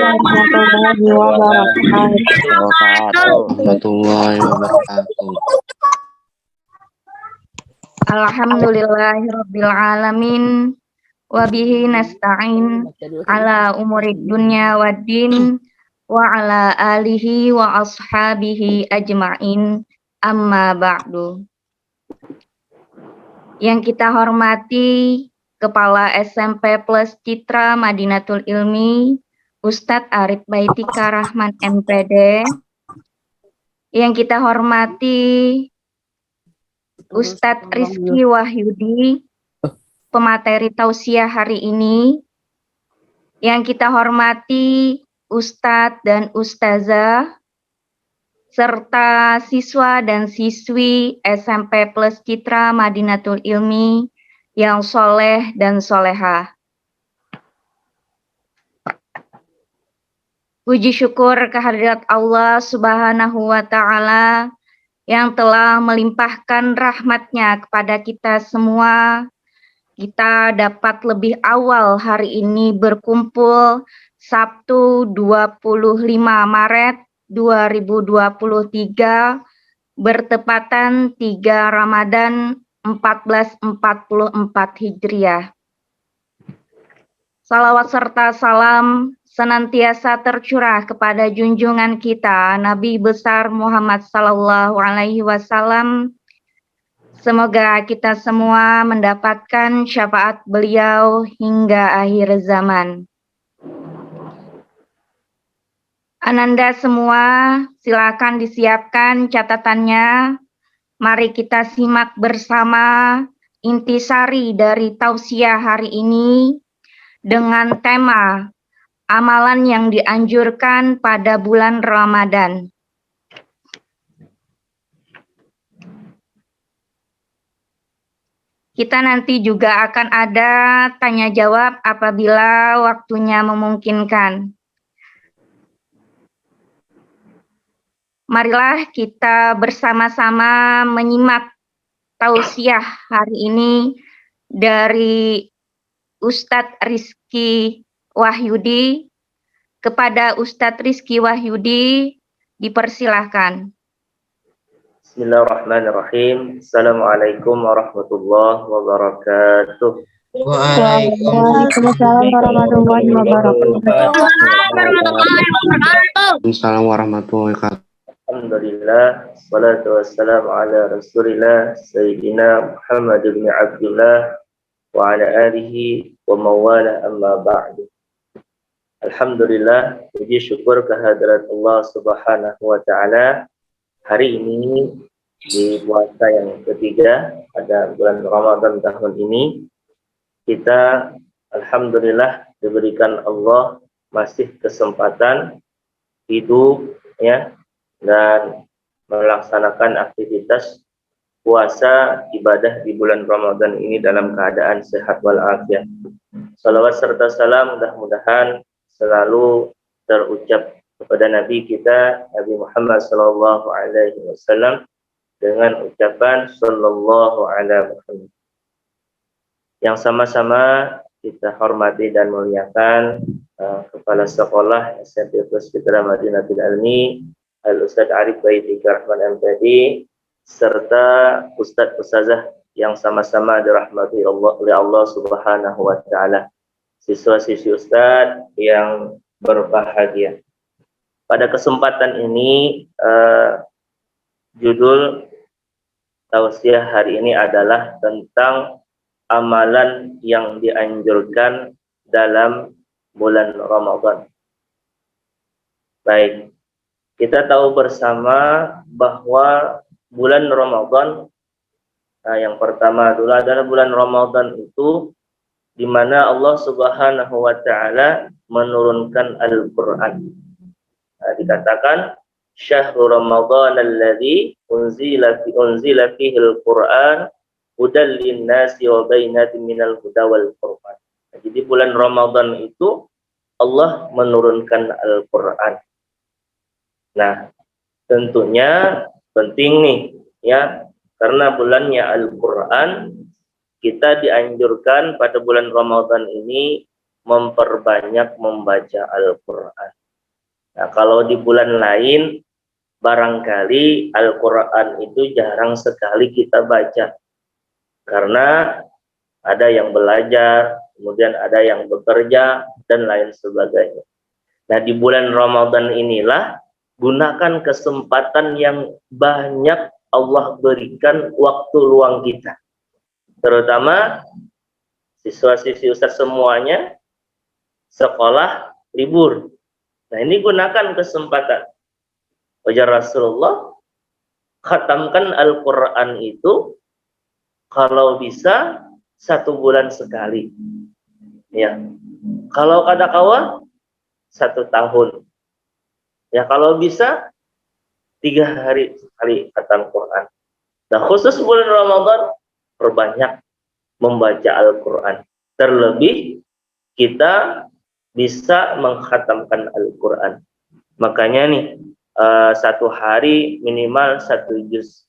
warahmatullahi wabarakatuh. Warahmatullahi wabarakatuh. Alhamdulillahirabbil alamin wa bihi nasta'in ala umurid dunya waddin wa ala alihi wa ashabihi ajma'in, amma ba'du. Yang kita hormati Kepala SMP Plus Citra Madinatul Ilmi Ustadz Arif Baitika Rahman MPD. Yang kita hormati Ustadz Rizky Wahyudi, pemateri tausiah hari ini. Yang kita hormati Ustadz dan Ustazah, serta siswa dan siswi SMP Plus Citra Madinatul Ilmi yang soleh dan solehah. Puji syukur kehadirat Allah Subhanahu wa Ta'ala yang telah melimpahkan rahmatnya kepada kita semua. Kita dapat lebih awal hari ini berkumpul Sabtu 25 Maret 2023 bertepatan 3 Ramadan 1444 Hijriah. Salawat serta salam senantiasa tercurah kepada junjungan kita Nabi besar Muhammad sallallahu alaihi wasallam. Semoga kita semua mendapatkan syafaat beliau hingga akhir zaman. Ananda semua, silakan disiapkan catatannya. Mari kita simak bersama intisari dari tausiah hari ini dengan tema amalan yang dianjurkan pada bulan Ramadan. Kita nanti juga akan ada tanya jawab apabila waktunya memungkinkan. Marilah kita bersama-sama menyimak tausiah hari ini dari Ustadz Rizky Wahyudi. Kepada Ustadz Rizky Wahyudi, dipersilahkan. Bismillahirrahmanirrahim. Assalamualaikum warahmatullahi wabarakatuh. Waalaikumsalam warahmatullahi wabarakatuh. Assalamualaikum warahmatullahi wabarakatuh. Alhamdulillah, salatu wassalamu ala rasulillah, Sayyidina Muhammad ibn Abdullah, wa ala alihi wa mawala amma ba'du. Alhamdulillah, puji syukur kehadirat Allah Subhanahu wa Ta'ala. Hari ini di puasa yang ketiga pada bulan Ramadan tahun ini, kita alhamdulillah diberikan Allah masih kesempatan hidup ya dan melaksanakan aktivitas puasa ibadah di bulan Ramadan ini dalam keadaan sehat walafiat. Salawat serta salam mudah-mudahan selalu terucap kepada Nabi kita Nabi Muhammad sallallahu alaihi wasallam dengan ucapan sallallahu alaihi wasallam. Yang sama-sama kita hormati dan muliakan Kepala Sekolah SMP Plus Citra Madinatul Ilmi Al-Ustadz Arif Baitika Rahman MPD serta Ustadz Ustazah yang sama-sama dirahmati oleh Allah Subhanahu wa Ta'ala, siswa-siswi Ustadz yang berbahagia. Pada kesempatan ini judul tausiah hari ini adalah tentang amalan yang dianjurkan dalam bulan Ramadan. Baik, kita tahu bersama bahwa bulan Ramadan, yang pertama dulu adalah bulan Ramadan itu di mana Allah Subhanahu wa Ta'ala menurunkan Al-Qur'an. Dikatakan syahrul Ramadan alladzi unzila fihi al-Qur'an hudal lin-nasi wa bainatin minal huda wal furqan. Jadi bulan Ramadan itu Allah menurunkan Al-Qur'an. Nah, tentunya penting nih ya, karena bulannya Al-Qur'an, kita dianjurkan pada bulan Ramadan ini memperbanyak membaca Al-Quran. Nah, kalau di bulan lain, barangkali Al-Quran itu jarang sekali kita baca. Karena ada yang belajar, kemudian ada yang bekerja, dan lain sebagainya. Nah, di bulan Ramadan inilah, gunakan kesempatan yang banyak Allah berikan waktu luang kita. Terutama siswa-siswi Ustaz semuanya sekolah libur. Nah, ini gunakan kesempatan. Wajar Rasulullah, khatamkan Al-Quran itu kalau bisa 1 bulan sekali. Ya, kalau ada kawan 1 tahun. Ya, kalau bisa 3 hari sekali khatam Quran. Nah, khusus bulan Ramadan, perbanyak membaca Al-Quran. Terlebih kita bisa mengkhatamkan Al-Quran. Makanya nih, 1 hari minimal 1 juz.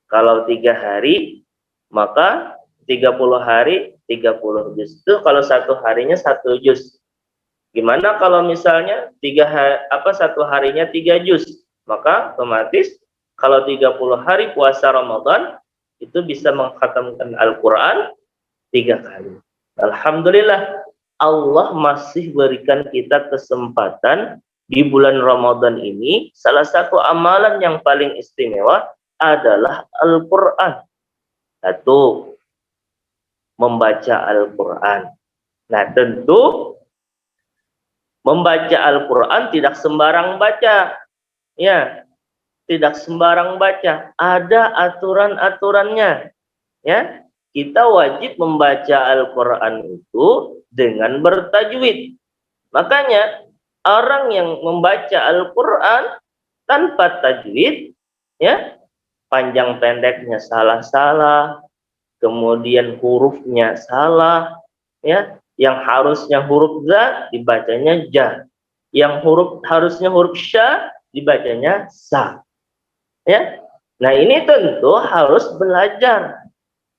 Kalau 3 hari, maka 30 hari 30 juz. Itu kalau 1 harinya 1 juz. Gimana kalau misalnya 1 harinya 3 juz? Maka otomatis kalau 30 hari puasa Ramadan itu bisa mengkhatamkan Al-Quran 3 kali. Alhamdulillah, Allah masih berikan kita kesempatan di bulan Ramadan ini. Salah satu amalan yang paling istimewa adalah Al-Quran. Satu, membaca Al-Quran. Nah, tentu membaca Al-Quran tidak sembarang baca. Ya, tidak sembarang baca. Ada aturan-aturannya. Ya, kita wajib membaca Al-Quran itu dengan bertajwid. Makanya orang yang membaca Al-Quran tanpa tajwid, ya, panjang pendeknya salah-salah, kemudian hurufnya salah, ya, yang harusnya huruf za dibacanya ja, yang harusnya huruf sya dibacanya sa, ya. Nah, ini tentu harus belajar.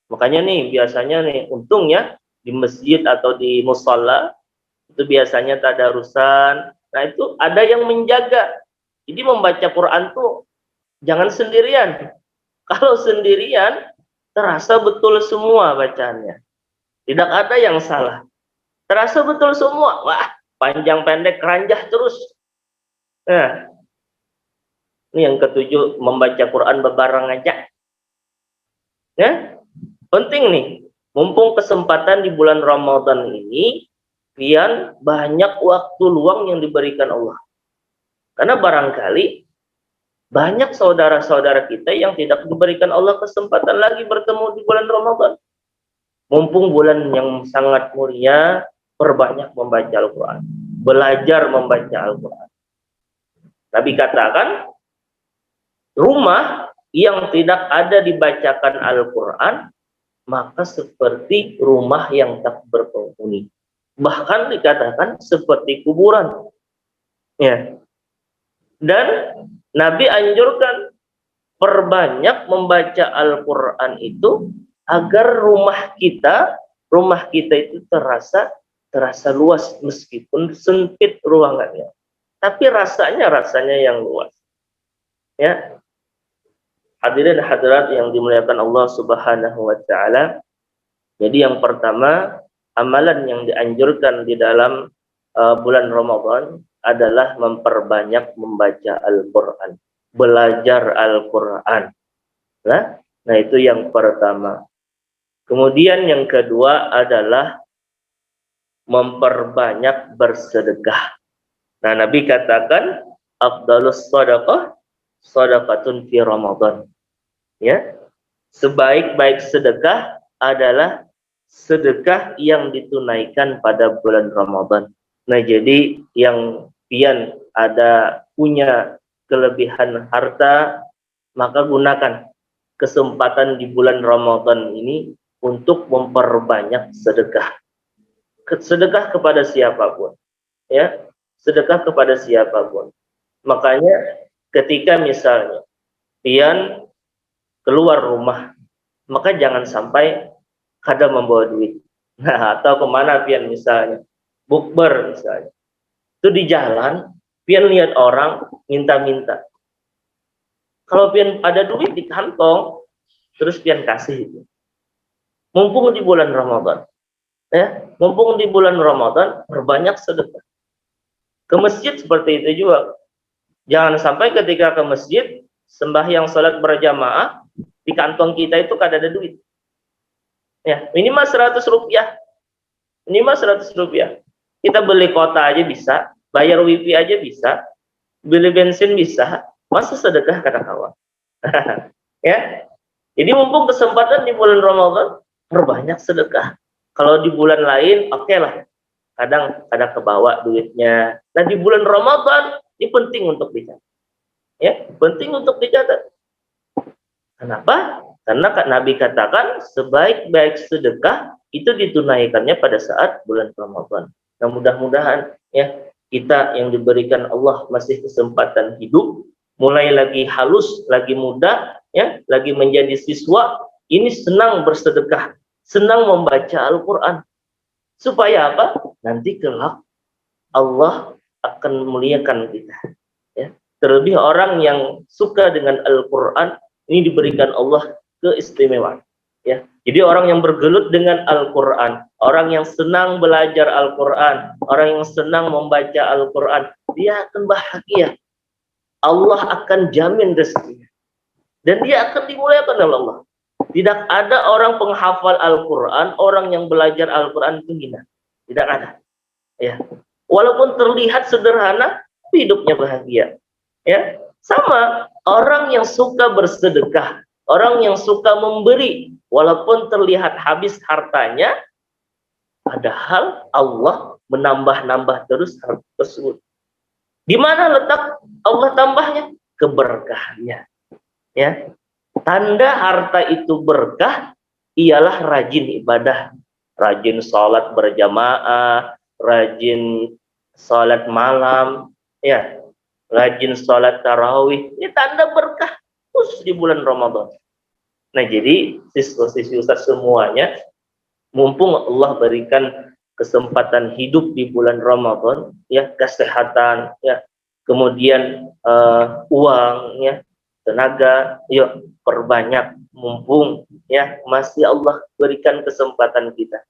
Makanya nih biasanya nih, untungnya di masjid atau di musholla itu biasanya tadarusan. Nah, itu ada yang menjaga. Jadi membaca Quran tuh jangan sendirian. Kalau sendirian terasa betul semua bacaannya. Tidak ada yang salah. Terasa betul semua. Wah, panjang pendek keranjah terus. Nah, ini yang ke-7, membaca Quran bebareng aja. Ya, penting nih. Mumpung kesempatan di bulan Ramadan ini, pian banyak waktu luang yang diberikan Allah. Karena barangkali banyak saudara-saudara kita yang tidak diberikan Allah kesempatan lagi bertemu di bulan Ramadan. Mumpung bulan yang sangat mulia, perbanyak membaca Al-Quran. Belajar membaca Al-Quran. Nabi katakan, rumah yang tidak ada dibacakan Al-Quran, maka seperti rumah yang tak berpenghuni. Bahkan dikatakan seperti kuburan. Ya. Dan Nabi anjurkan perbanyak membaca Al-Quran itu agar rumah kita itu terasa luas meskipun sempit ruangannya. Tapi rasanya yang luas. Ya. Hadirin hadirat yang dimuliakan Allah Subhanahu wa taala. Jadi yang pertama, amalan yang dianjurkan di dalam bulan Ramadan adalah memperbanyak membaca Al-Quran, belajar Al-Quran. Nah, itu yang pertama. Kemudian yang kedua adalah memperbanyak bersedekah. Nah, Nabi katakan, afdalus shadaqah shadaqatun fi Ramadan. Ya, sebaik-baik sedekah adalah sedekah yang ditunaikan pada bulan Ramadan. Nah, jadi yang pian punya kelebihan harta, maka gunakan kesempatan di bulan Ramadan ini untuk memperbanyak sedekah. Sedekah kepada siapapun. Ya, sedekah kepada siapapun. Makanya ketika misalnya pian keluar rumah, maka jangan sampai kada membawa duit. Nah, atau kemana pian misalnya, bukber misalnya. Itu di jalan, pian lihat orang minta-minta. Kalau pian ada duit di kantong, terus pian kasih itu. Mumpung di bulan Ramadan, ya, mumpung di bulan Ramadan, perbanyak sedekah. Ke masjid seperti itu juga. Jangan sampai ketika ke masjid, sembahyang salat berjamaah, di kantong kita itu kada ada duit. Ya, minimal 100 rupiah. Minimal 100 rupiah. Kita beli kota aja bisa, bayar wifi aja bisa, beli bensin bisa, masa sedekah kada kawan. Ya. Jadi mumpung kesempatan di bulan Ramadan, perbanyak sedekah. Kalau di bulan lain, oke lah. Kadang ada kebawa duitnya. Nah di bulan Ramadan, ini penting untuk dicatat. Ya, penting untuk dicatat. Kenapa? Karena Nabi katakan sebaik-baik sedekah itu ditunaikannya pada saat bulan Ramadan. Nah mudah-mudahan ya kita yang diberikan Allah masih kesempatan hidup, mulai lagi halus, lagi muda, ya, lagi menjadi siswa, ini senang bersedekah, senang membaca Al-Quran. Supaya apa? Nanti kelak Allah akan memuliakan kita. Ya. Terlebih orang yang suka dengan Al-Quran, ini diberikan Allah keistimewaan. Ya. Jadi orang yang bergelut dengan Al-Quran, orang yang senang belajar Al-Quran, orang yang senang membaca Al-Quran, dia akan bahagia. Allah akan jamin rezekinya. Dan dia akan dimuliakan oleh Allah. Tidak ada orang penghafal Al-Quran, orang yang belajar Al-Quran itu hina. Tidak ada. Ya. Walaupun terlihat sederhana, hidupnya bahagia. Ya. Sama, orang yang suka bersedekah, orang yang suka memberi, walaupun terlihat habis hartanya, padahal Allah menambah-nambah terus harta tersebut. Di mana letak Allah tambahnya? Keberkahannya. Ya. Tanda harta itu berkah ialah rajin ibadah, rajin sholat berjamaah, rajin sholat malam, ya, rajin sholat tarawih. Ini tanda berkah khusus di bulan Ramadan. Nah jadi siswa-siswi Ustaz semuanya, mumpung Allah berikan kesempatan hidup di bulan Ramadan, ya, kesehatan, ya, kemudian uang, ya, tenaga, yuk perbanyak, mumpung ya masih Allah berikan kesempatan kita.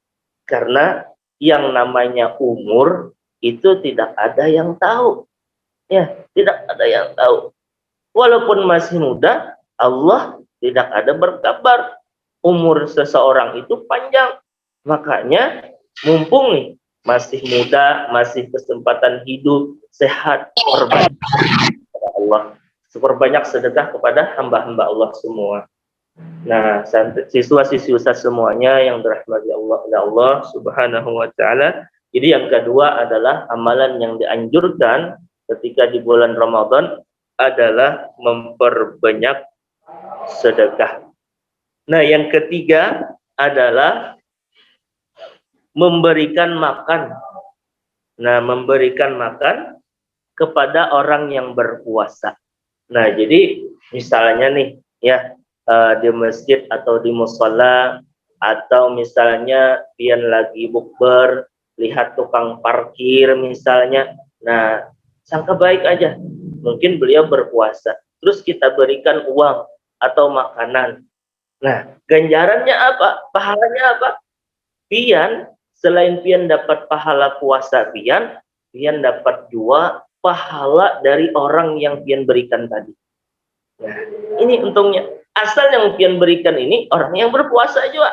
Karena yang namanya umur itu tidak ada yang tahu. Ya, tidak ada yang tahu. Walaupun masih muda, Allah tidak ada berkabar umur seseorang itu panjang. Makanya mumpung nih masih muda, masih kesempatan hidup, sehat, perbanyak kepada Allah. Seperbanyak sedekah kepada hamba-hamba Allah semua. Nah, siswa-siswi Ustaz semuanya yang dirahmati Allah oleh Allah Subhanahu wa taala. Jadi yang kedua adalah amalan yang dianjurkan ketika di bulan Ramadan adalah memperbanyak sedekah. Nah, yang ketiga adalah memberikan makan. Nah, memberikan makan kepada orang yang berpuasa. Nah, jadi misalnya nih, ya, di masjid atau di mushola, atau misalnya pian lagi bukber, lihat tukang parkir misalnya, nah, sangka baik aja, mungkin beliau berpuasa, terus kita berikan uang atau makanan. Nah, ganjarannya apa? Pahalanya apa? Pian, selain pian dapat pahala puasa pian dapat juga pahala dari orang yang pian berikan tadi. Nah, ini untungnya. Asal yang pian berikan ini orang yang berpuasa juga.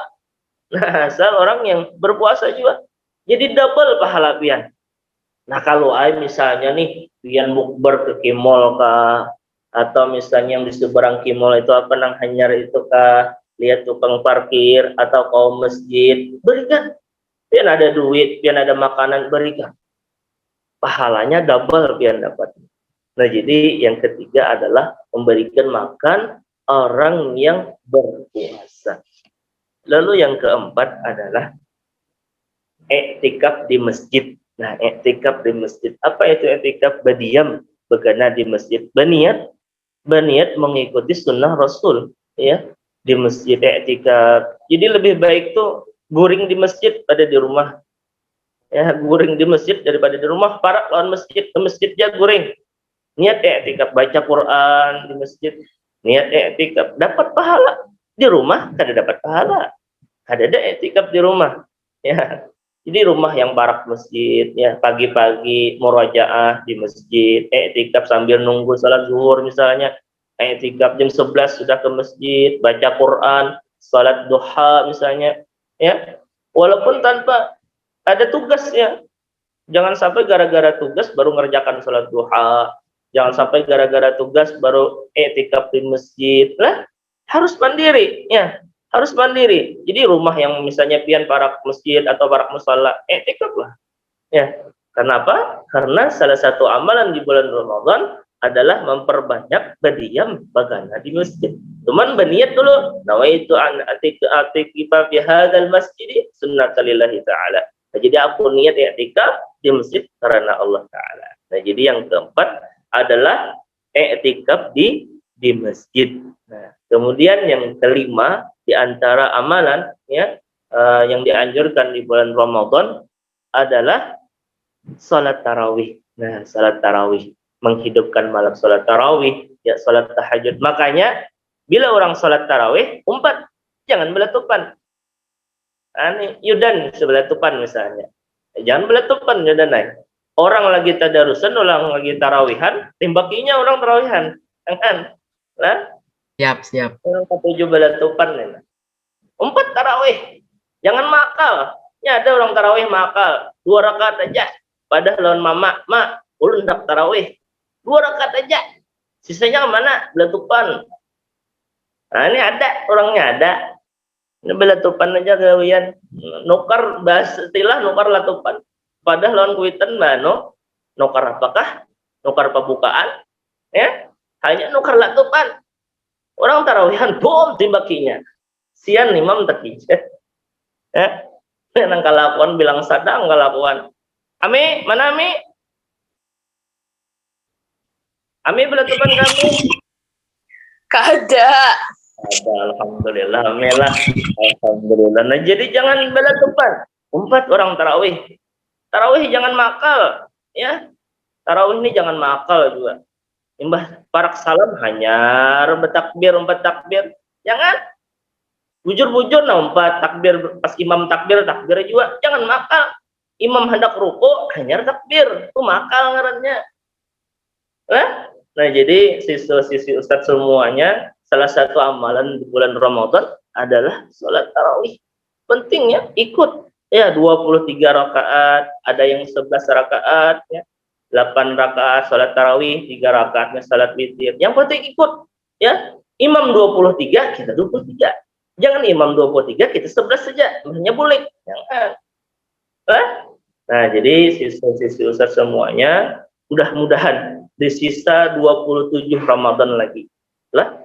Nah, asal orang yang berpuasa juga. Jadi double pahala pian. Nah, kalau misalnya nih pian bukber ke Kimol kah, atau misalnya yang di seberang Kimol itu apa nang hanyar itu kah, lihat tukang parkir atau kau masjid, berikan. Pian ada duit, pian ada makanan, berikan. Pahalanya double pian dapat. Nah, jadi yang ketiga adalah memberikan makan orang yang berpuasa. Lalu yang keempat adalah iktikaf di masjid. Nah, iktikaf di masjid. Apa itu iktikaf? Berdiam, begana di masjid. Berniat mengikuti sunnah Rasul, ya, di masjid iktikaf. Jadi lebih baik tuh guring di masjid pada di rumah. Ya, guring di masjid daripada di rumah, para lawan masjid, ke masjid dia guring. Niat i'tikaf baca Quran di masjid, niat i'tikaf dapat pahala. Di rumah kada dapat pahala. Kada ada i'tikaf di rumah. Ya. Jadi rumah yang barak masjid, ya pagi-pagi murajaah di masjid, i'tikaf sambil nunggu salat zuhur misalnya, i'tikaf jam 11 sudah ke masjid, baca Quran, salat duha misalnya, ya. Walaupun tanpa ada tugasnya. Jangan sampai gara-gara tugas baru ngerjakan sholat duha. Jangan sampai gara-gara tugas baru i'tikaf di masjid. Lah, harus mandiri, ya. Harus mandiri. Jadi rumah yang misalnya pian parak masjid atau parak musala, i'tikaf lah. Ya. Kenapa? Karena salah satu amalan di bulan Ramadan adalah memperbanyak berdiam bagana di masjid. Cuman berniat dulu, nawaitu an atiqa fi hadzal masjid sunnatalillahi ta'ala. Nah, jadi aku niat i'tikaf di masjid karena Allah Ta'ala. Nah, jadi yang keempat adalah i'tikaf di masjid. Nah, kemudian yang kelima di antara amalan ya yang dianjurkan di bulan Ramadan adalah salat tarawih. Nah, salat tarawih, menghidupkan malam salat tarawih, ya salat tahajud. Makanya bila orang salat tarawih, umpat, jangan beletupan. Ani yudan sebelah tupan misalnya. Jangan beletupan yudan naik. Orang lagi tadarusan, orang lagi tarawihan, timbakinya orang tarawihan. Kan? Nah, Siap. orang ketujuh beletupan nih. Umpat tarawih. Jangan makal. Ya ada orang tarawih makal. 2 rakaat aja. Padahal lawan mama, mak, ulun hendak tarawih. 2 rakaat aja. Sisanya kemana? Beletupan. Nah, ini ada, orangnya ada. Ini belatupan aja gawian. Nukar bahas istilah nukar latupan. Padahal lawan kuitan mano nukar apakah? Nukar pembukaan. Ya, hanya nukar latupan. Orang tarawihan bom timbakinya. Sian imam takijat. Ya, nang kalakuan bilang sadang kalakuan. Ami, mana Ami? Ami belatupan kami. Kada. Ada, alhamdulillah, melah, alhamdulillah. Nah, jadi jangan belatupan. Umpat orang tarawih. Tarawih jangan makal, ya. Tarawih ini jangan makal juga. Imbah parak salam hanya bertakbir, umpat takbir. Jangan bujur-bujur nah umpat takbir pas imam takbir juga. Jangan makal. Imam hendak ruku hanya takbir. Itu makal ngarannya. Nah, jadi siswa-siswi Ustadz semuanya, salah satu amalan di bulan Ramadan adalah sholat tarawih. Penting ya, ikut. Ya, 23 rakaat, ada yang 11 rakaat, ya. 8 rakaat sholat tarawih, 3 rakaatnya sholat witir. Yang penting ikut. Ya, imam 23, kita 23. Jangan imam 23, kita 11 saja. Hanya boleh. Jangan. Nah, jadi siswa-siswi Ustadz semuanya, mudah-mudahan di sisa 27 Ramadan lagi lah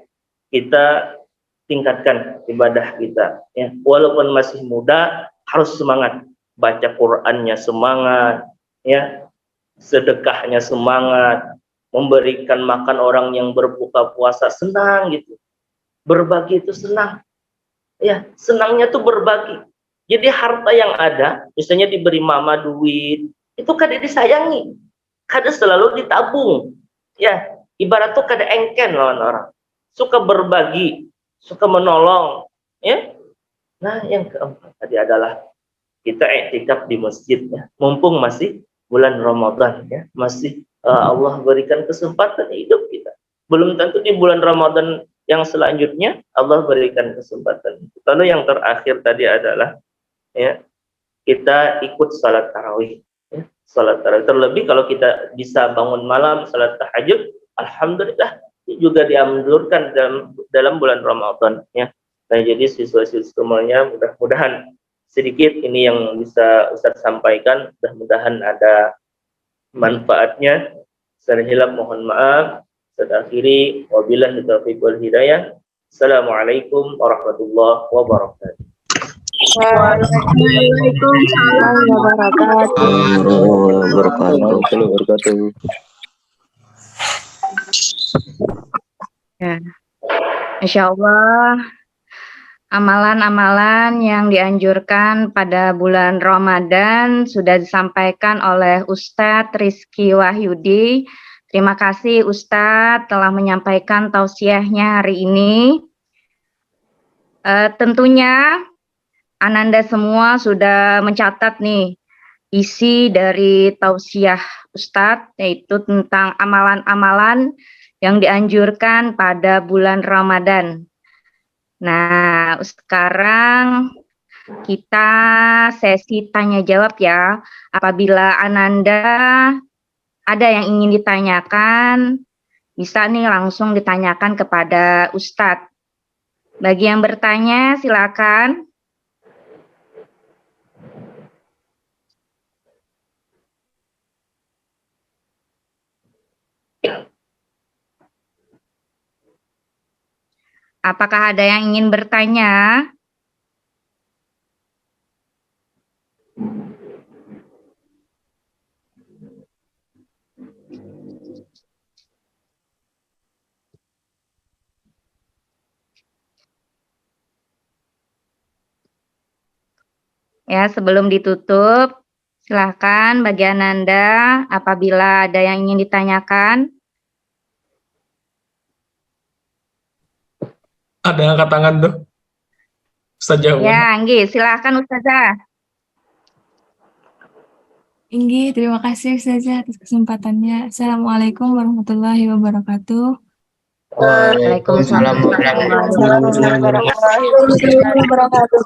kita tingkatkan ibadah kita ya. Walaupun masih muda harus semangat, baca Qur'annya semangat ya, sedekahnya semangat, memberikan makan orang yang berbuka puasa senang gitu. Berbagi itu senang. Ya, senangnya tuh berbagi. Jadi harta yang ada, misalnya diberi mama duit, itu kada disayangi. Kada selalu ditabung. Ya, ibarat tuh kada engken lawan orang. Suka berbagi, suka menolong, ya. Nah, yang keempat tadi adalah kita i'tikaf di masjid ya. Mumpung masih bulan Ramadan ya, masih Allah berikan kesempatan hidup kita. Belum tentu di bulan Ramadan yang selanjutnya Allah berikan kesempatan. Lalu yang terakhir tadi adalah ya, kita ikut salat tarawih. Ya, salat tarawih terlebih kalau kita bisa bangun malam salat tahajud, alhamdulillah juga dianjurkan dalam bulan Ramadan ya. Nah, jadi siswa-siswa semuanya mudah-mudahan sedikit ini yang bisa Ustaz sampaikan, mudah-mudahan ada manfaatnya. Saya hilap mohon maaf. Saya akhiri wabillahi taufiq wal hidayah. Assalamualaikum warahmatullahi wabarakatuh. Waalaikumsalam warahmatullahi wabarakatuh. Ya, Masya Allah. Amalan-amalan yang dianjurkan pada bulan Ramadan sudah disampaikan oleh Ustadz Rizky Wahyudi. Terima kasih Ustadz telah menyampaikan tausiahnya hari ini. Tentunya Ananda semua sudah mencatat nih isi dari tausiah Ustadz, yaitu tentang amalan-amalan yang dianjurkan pada bulan Ramadan. Nah, sekarang kita sesi tanya jawab ya. Apabila Ananda ada yang ingin ditanyakan, bisa nih langsung ditanyakan kepada Ustadz. Bagi yang bertanya, silakan. Apakah ada yang ingin bertanya? Ya, sebelum ditutup, silakan bagi Ananda apabila ada yang ingin ditanyakan. Ada angkat tangan tuh. Ustazah Wan. Ya, Anggi, silakan Ustazah. Inggi, terima kasih Ustazah atas kesempatannya. Assalamualaikum warahmatullahi wabarakatuh. Waalaikumsalam warahmatullahi wabarakatuh.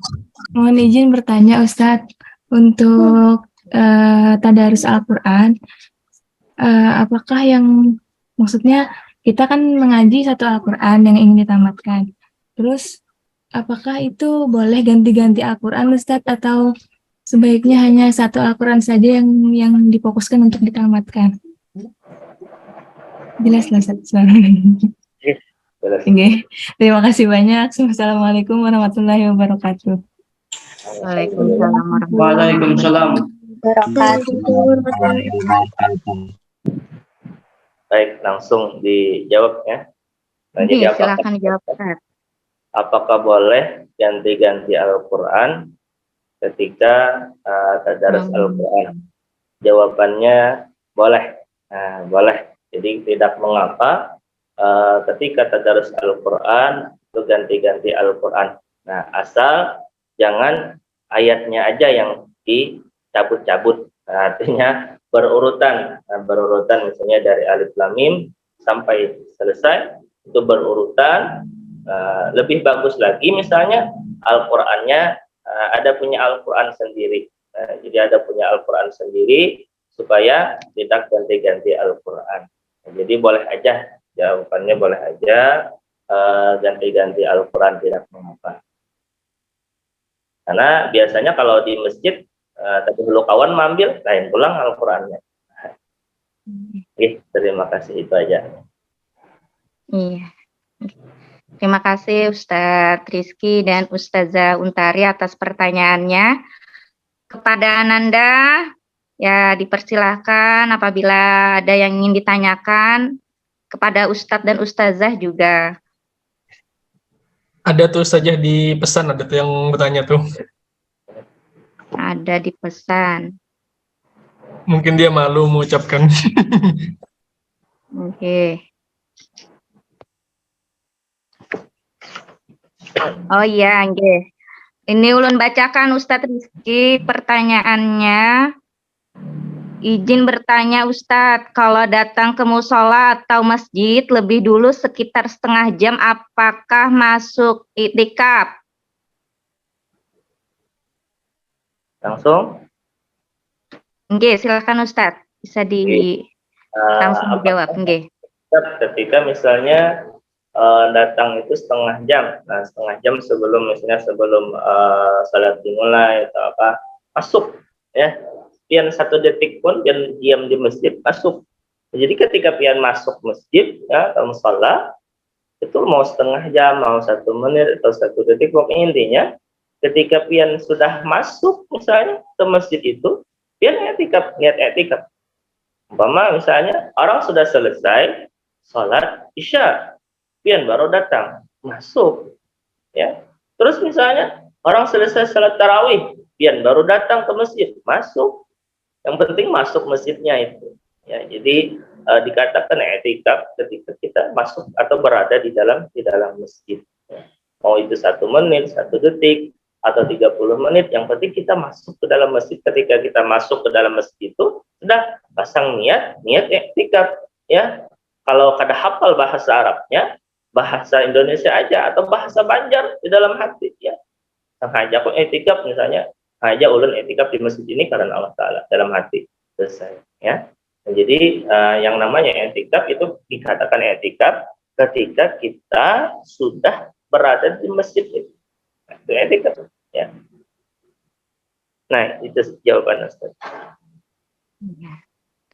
Mohon izin bertanya Ustadz, untuk tadarus Al-Quran, apakah yang maksudnya kita kan mengaji satu Al-Quran yang ingin ditamatkan. Terus apakah itu boleh ganti-ganti Al-Quran Ustadz, atau sebaiknya hanya satu Al-Quran saja yang difokuskan untuk ditamatkan? Jelas lah Ustadz. Oke, terima kasih banyak. Assalamualaikum warahmatullahi wabarakatuh. Waalaikumsalam warahmatullahi Wabarakatuh. Baik, langsung dijawab ya. Nah, Anggi, jadi silakan jawab. Ustaz. apakah boleh ganti-ganti Al-Quran ketika tadarus Al-Quran? Jawabannya boleh. Nah, boleh. Jadi tidak mengapa ketika tadarus Al-Quran itu ganti-ganti Al-Quran. Nah, asal jangan ayatnya aja yang dicabut-cabut. Nah, artinya berurutan. Nah, berurutan misalnya dari Alif Lam Mim sampai selesai itu berurutan. Lebih bagus lagi misalnya Al-Qurannya ada punya Al-Quran sendiri. Jadi ada punya Al-Quran sendiri supaya tidak ganti-ganti Al-Quran. Jadi boleh aja, jawabannya boleh aja ganti-ganti Al-Quran, tidak mengapa. Karena biasanya kalau di masjid tapi dulu kawan mambil, lain pulang Al-Qurannya. Terima kasih, itu aja. Iya. Terima kasih Ustadz Rizky dan Ustazah Untari atas pertanyaannya. Kepada Ananda, ya dipersilahkan apabila ada yang ingin ditanyakan, kepada Ustadz dan Ustazah juga. Ada tuh saja di pesan, ada tuh yang bertanya tuh. Ada di pesan. Mungkin dia malu mengucapkan. Oke. Oh iya, Angge. Ini ulun bacakan Ustadz Rizky pertanyaannya. Izin bertanya Ustadz, kalau datang ke musola atau masjid lebih dulu sekitar setengah jam, apakah masuk iktikaf? Langsung? Nggih, silakan Ustadz. Bisa langsung dijawab, nggih. Ketika misalnya datang itu setengah jam, nah setengah jam sebelum misalnya sebelum salat dimulai atau apa, masuk ya. Pian 1 detik pun pian diam di masjid, masuk. Jadi ketika pian masuk masjid ya atau musala itu mau setengah jam, mau 1 menit atau 1 detik, pokoknya intinya ketika pian sudah masuk misalnya ke masjid itu, pian niat etikaf. Umpama misalnya orang sudah selesai sholat isya, pian baru datang masuk ya, Terus misalnya orang selesai salat tarawih, pian baru datang ke masjid, masuk. Yang penting masuk masjidnya itu. Ya, jadi dikatakan i'tikaf ketika kita masuk atau berada di dalam masjid. Ya. Mau itu 1 menit, 1 detik, atau 30 menit, yang penting kita masuk ke dalam masjid. Ketika kita masuk ke dalam masjid itu sudah pasang niat i'tikaf. Ya, kalau kada hafal bahasa Arabnya, bahasa Indonesia aja atau bahasa Banjar di dalam hati ya. Sengaja kok i'tikaf misalnya, aja ulun i'tikaf di masjid ini karena Allah Taala dalam hati, selesai ya. Nah, jadi yang namanya i'tikaf itu dikatakan i'tikaf ketika kita sudah berada di masjid itu. Nah, itu i'tikaf ya. Nah, itu jawaban Ustaz. Ya.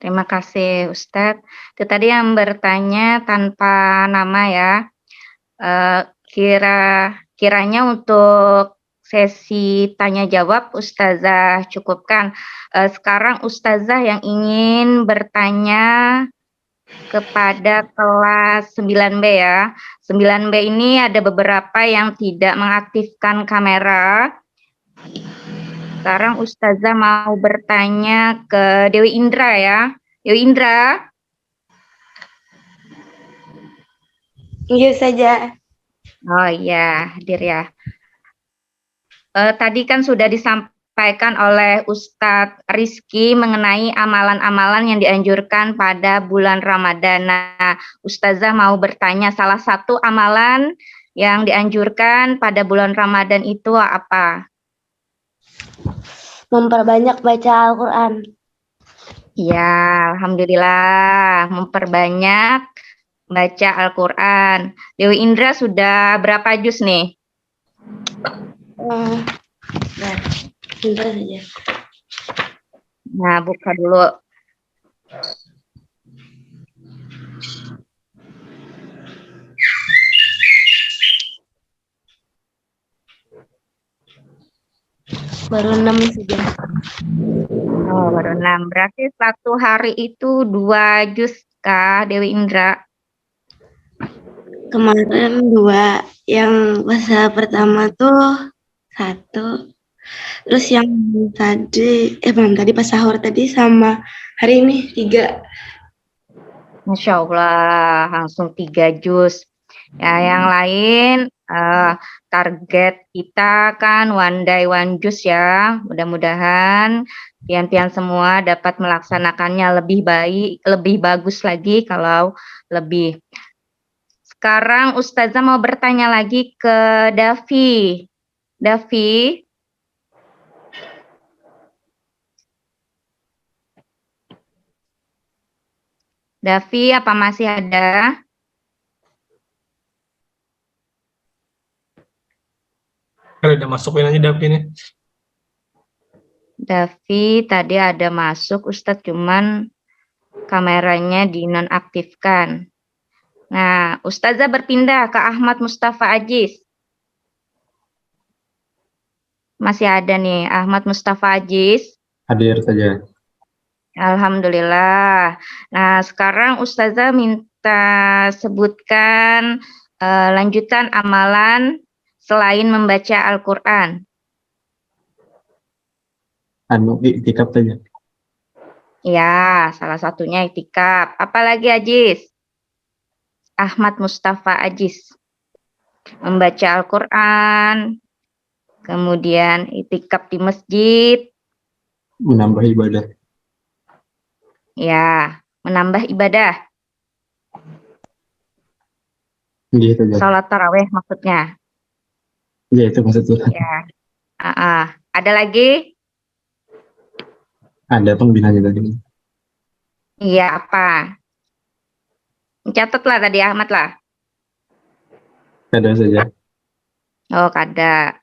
Terima kasih Ustadz. Itu tadi yang bertanya tanpa nama ya. Kiranya untuk sesi tanya jawab Ustazah cukupkan. Sekarang Ustazah yang ingin bertanya kepada kelas 9B ya. 9B ini ada beberapa yang tidak mengaktifkan kamera. Sekarang Ustazah mau bertanya ke Dewi Indra ya. Dewi Indra. Iya saja. Oh iya, hadir ya. Tadi kan sudah disampaikan oleh Ustadz Rizky mengenai amalan-amalan yang dianjurkan pada bulan Ramadan. Nah, Ustazah mau bertanya salah satu amalan yang dianjurkan pada bulan Ramadan itu apa? Memperbanyak baca Al-Quran. Ya, alhamdulillah memperbanyak baca Al-Quran. Dewi Indra sudah berapa juz nih? Bentar saja. Nah, buka dulu. Baru 6 saja. Oh, baru 6. Berarti satu hari itu 2 juz kah, Dewi Indra? Kemarin 2. Yang bahasa pertama tuh 1. Terus yang tadi, belum tadi pas sahur tadi sama hari ini 3. Masya Allah, langsung 3 juz. Ya, yang lain target kita kan one day one juz ya. Mudah-mudahan pian-pian semua dapat melaksanakannya lebih baik, lebih bagus lagi kalau lebih. Sekarang Ustazah mau bertanya lagi ke Davi. Davi. Davi, apa masih ada? Kalau udah masukin aja Davi nih. Davi tadi ada masuk, Ustadz, cuman kameranya dinonaktifkan. Nah, Ustazah berpindah ke Ahmad Mustafa Aziz. Masih ada nih, Ahmad Mustafa Aziz. Hadir saja. Alhamdulillah. Nah, sekarang Ustazah minta sebutkan lanjutan amalan selain membaca Al-Quran. I'tikaf saja. Ya, salah satunya i'tikaf. Apalagi Aziz? Ahmad Mustafa Aziz. Membaca Al-Quran, kemudian i'tikaf di masjid. Menambah ibadah. Ya, menambah ibadah. Gitu saja. Salat tarawih maksudnya. Ya, itu maksudnya. Ya. Ada lagi? Ada pembinanya tadi. Iya, apa? Catatlah tadi Ahmad lah. Ada saja. Oh, kada.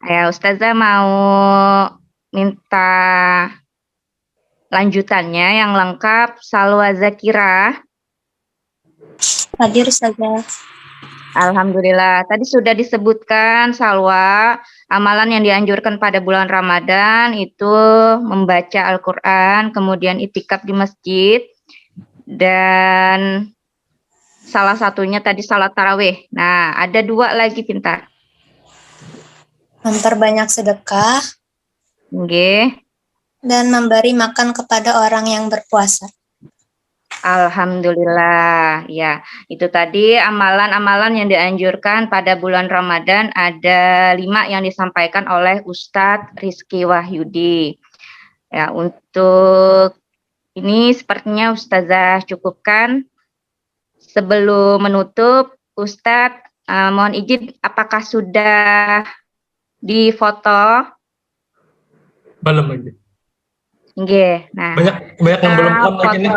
Ya, Ustazah mau minta lanjutannya yang lengkap. Salwa Zakira. Hadir saja. Alhamdulillah. Tadi sudah disebutkan Salwa, amalan yang dianjurkan pada bulan Ramadan itu membaca Al-Quran, kemudian i'tikaf di masjid, dan Salah satunya tadi salat tarawih. Nah, ada 2 lagi pintar. Memperbanyak sedekah Nggih. dan memberi makan kepada orang yang berpuasa. Alhamdulillah. Ya, itu tadi amalan-amalan yang dianjurkan pada bulan Ramadan, ada 5 yang disampaikan oleh Ustadz Rizky Wahyudi. Ya, untuk ini sepertinya Ustazah cukupkan. Sebelum menutup, Ustadz, mohon izin, apakah sudah difoto? Belum lagi. Nggih. Nah, Banyak yang belum on lagi nih.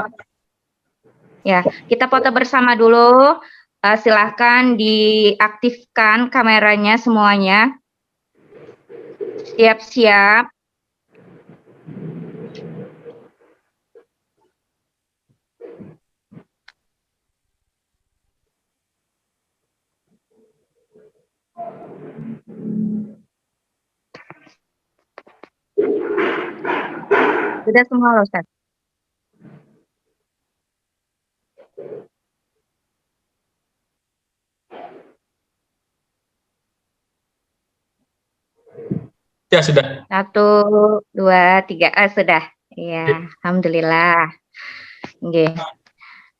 ya, kita foto bersama dulu. Silahkan diaktifkan kameranya semuanya. Siap-siap. Sudah semua loh, Ustaz. Ya, sudah. 1, 2, 3. Sudah. Iya, alhamdulillah. Nggih.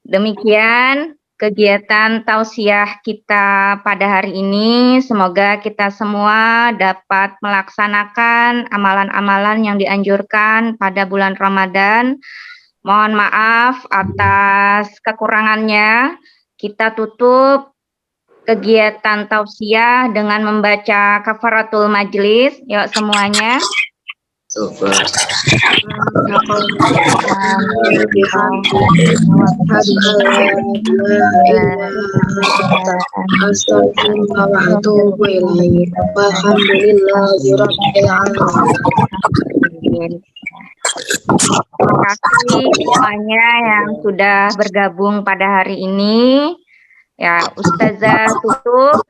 Demikian kegiatan tausiah kita pada hari ini. Semoga kita semua dapat melaksanakan amalan-amalan yang dianjurkan pada bulan Ramadan. Mohon maaf atas kekurangannya. Kita tutup kegiatan tausiah dengan membaca kafaratul majlis. Yuk semuanya. Terima kasih semuanya yang sudah bergabung pada hari ini. Ya, Ustazah tutup.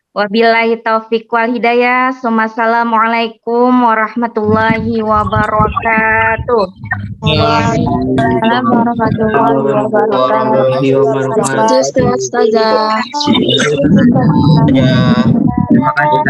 Wabillahi taufiq wal hidayah. Assalamualaikum warahmatullahi wabarakatuh. Waalaikumsalam warahmatullahi wabarakatuh. Ustazah. Terima kasih.